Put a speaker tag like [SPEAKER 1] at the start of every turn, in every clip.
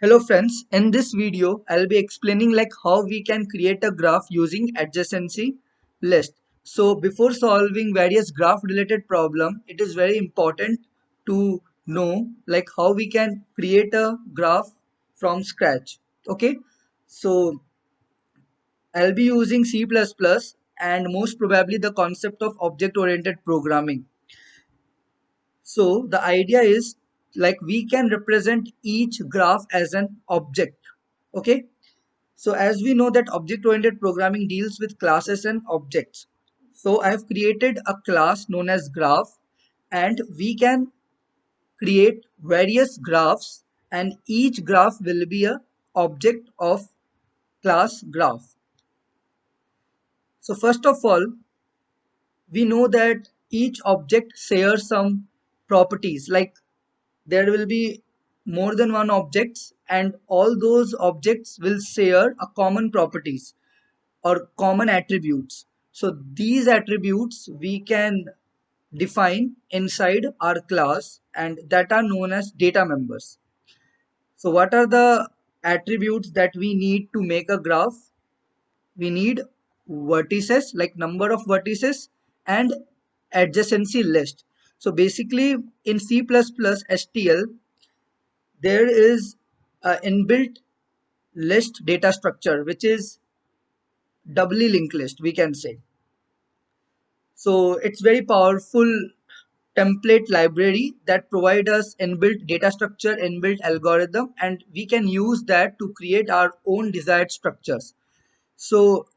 [SPEAKER 1] Hello friends, in this video I'll be explaining like how we can create a graph using adjacency list. So before solving various graph related problem, it is very important to know like how we can create a graph from scratch. Okay, so I'll be using C++ and most probably the concept of object oriented programming. So the idea is like we can represent each graph as an object. Okay, so as we know that object-oriented programming deals with classes and objects. So I have created a class known as graph, and we can create various graphs, and each graph will be a object of class graph. So first of all, we know that each object shares some properties, like there will be more than one objects and all those objects will share a common properties or common attributes. So these attributes we can define inside our class and that are known as data members. So what are the attributes that we need to make a graph? We need vertices, like number of vertices, and adjacency list. So basically in C++ STL there is a inbuilt list data structure which is doubly linked list, we can say. So it's very powerful template library that provide us inbuilt data structure, inbuilt algorithm, and we can use that to create our own desired structures. So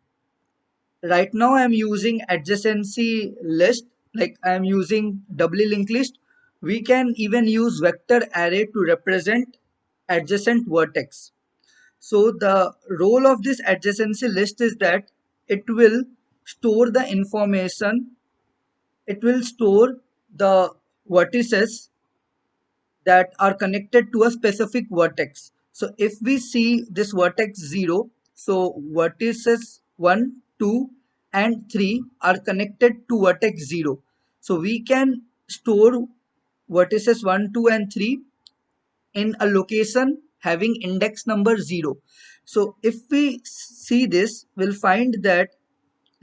[SPEAKER 1] right now I'm using adjacency list, like I'm using doubly linked list. We can even use vector array to represent adjacent vertex. So the role of this adjacency list is that it will store the information, it will store the vertices that are connected to a specific vertex. So if we see this vertex 0, so vertices 1, 2 and 3 are connected to vertex 0. So we can store vertices 1, 2 and 3 in a location having index number 0. So if we see this, we'll find that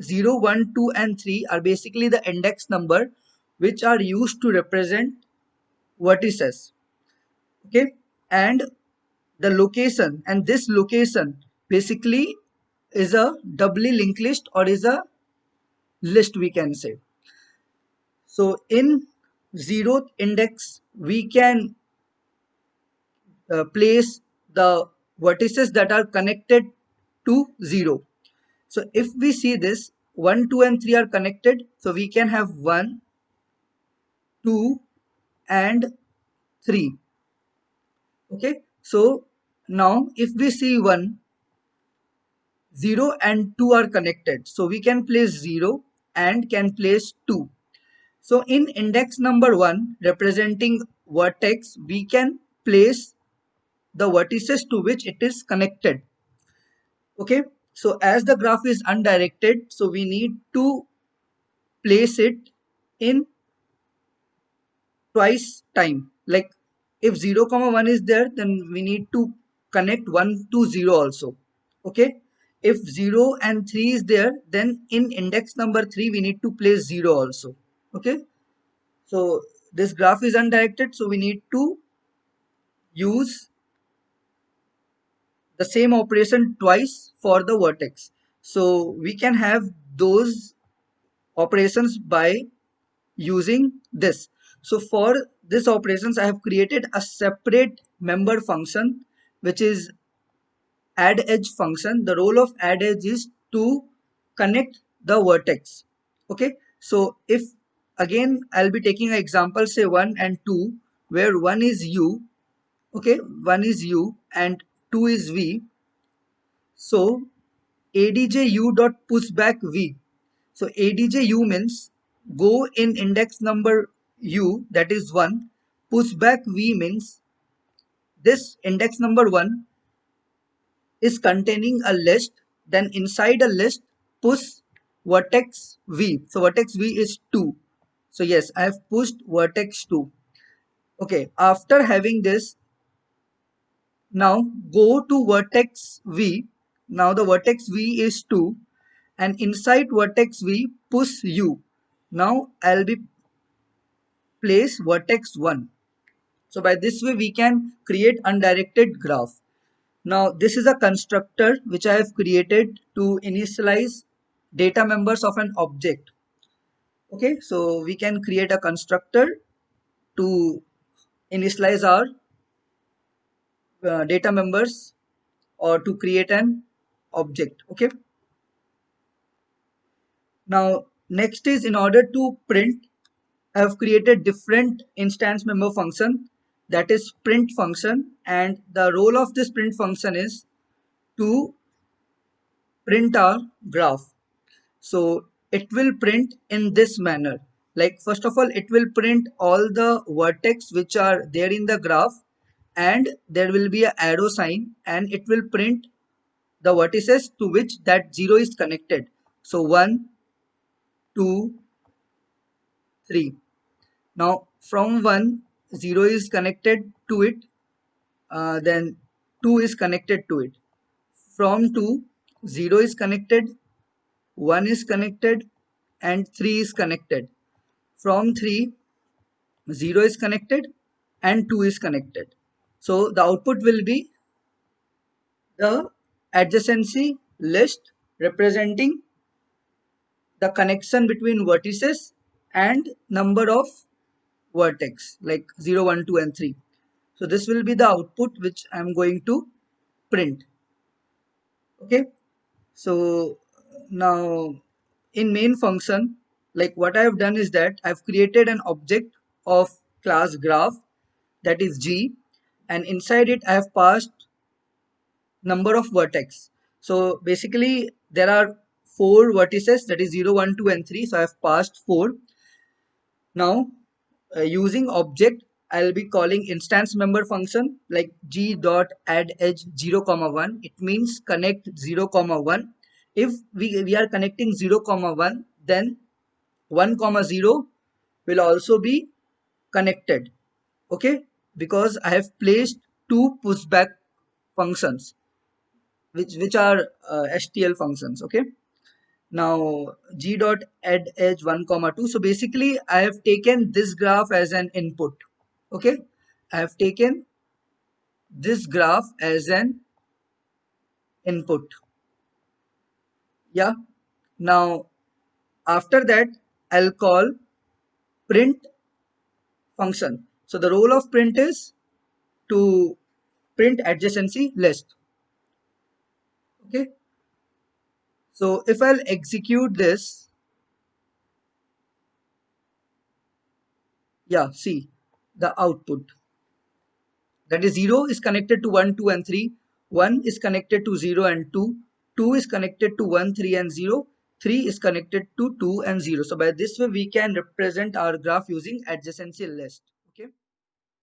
[SPEAKER 1] 0, 1, 2 and 3 are basically the index number which are used to represent vertices. Okay, and the location, and this location basically is a doubly linked list or is a list, we can say. So in zeroth index we can place the vertices that are connected to 0. So if we see this 1, 2 and 3 are connected, so we can have 1, 2 and 3. Okay, so now if we see 1, 0 and 2 are connected, so we can place 0 and can place 2. So in index number 1 representing vertex, we can place the vertices to which it is connected. Okay, so as the graph is undirected, so we need to place it in twice time. Like if 0 comma 1 is there, then we need to connect 1 to 0 also. Okay, if 0 and 3 is there, then in index number 3 we need to place 0 also. Okay, so this graph is undirected, so we need to use the same operation twice for the vertex. So we can have those operations by using this. So for this operations I have created a separate member function which is add edge function. The role of add edge is to connect the vertex. Okay, so if again I'll be taking an example, say 1 and 2, where 1 is u, okay, 1 is u and 2 is v. So adju dot pushback v. So adju means go in index number u, that is 1. Pushback v means this index number 1 is containing a list, then inside a list push vertex v. So vertex v is 2. So yes, I have pushed vertex 2. Okay, after having this, Now go to vertex V. Now the vertex V is 2 and inside vertex V push U. Now I'll be place vertex 1. So by this way we can create undirected graph. Now this is a constructor which I have created to initialize data members of an object. Okay, so we can create a constructor to initialize our data members or to create an object. Okay, now next is, in order to print, I have created different instance member function, that is print function, and the role of this print function is to print our graph. So it will print in this manner. Like first of all, it will print all the vertex which are there in the graph, and there will be an arrow sign, and it will print the vertices to which that 0 is connected. So 1, 2, 3. Now from 1, 0 is connected to it, then 2 is connected to it. From 2, 0 is connected, 1 is connected, and 3 is connected. From 3, 0 is connected and 2 is connected. So the output will be the adjacency list representing the connection between vertices and number of vertex like 0, 1, 2 and 3. So this will be the output which I am going to print. Okay, so now in main function, like what I have done is that I've created an object of class graph, that is G, and inside it I have passed number of vertex. So basically there are 4 vertices, that is 0, 1, 2 and 3. So I have passed 4. Now using object, I'll be calling instance member function like g dot add edge 0 comma 1. It means connect 0 comma 1. If we are connecting 0 comma 1, then 1 comma 0 will also be connected. Okay, because I have placed 2 pushback functions which are STL functions. Okay, now g dot add edge 1 comma 2. So basically I have taken this graph as an input. Okay, I have taken this graph as an input. Yeah, now after that I'll call print function. So the role of print is to print adjacency list. Okay, so if I'll execute this, yeah, see the output, that is 0 is connected to 1, 2 and 3, 1 is connected to 0 and 2, 2 is connected to 1, 3 and 0, 3 is connected to 2 and 0. So by this way we can represent our graph using adjacency list.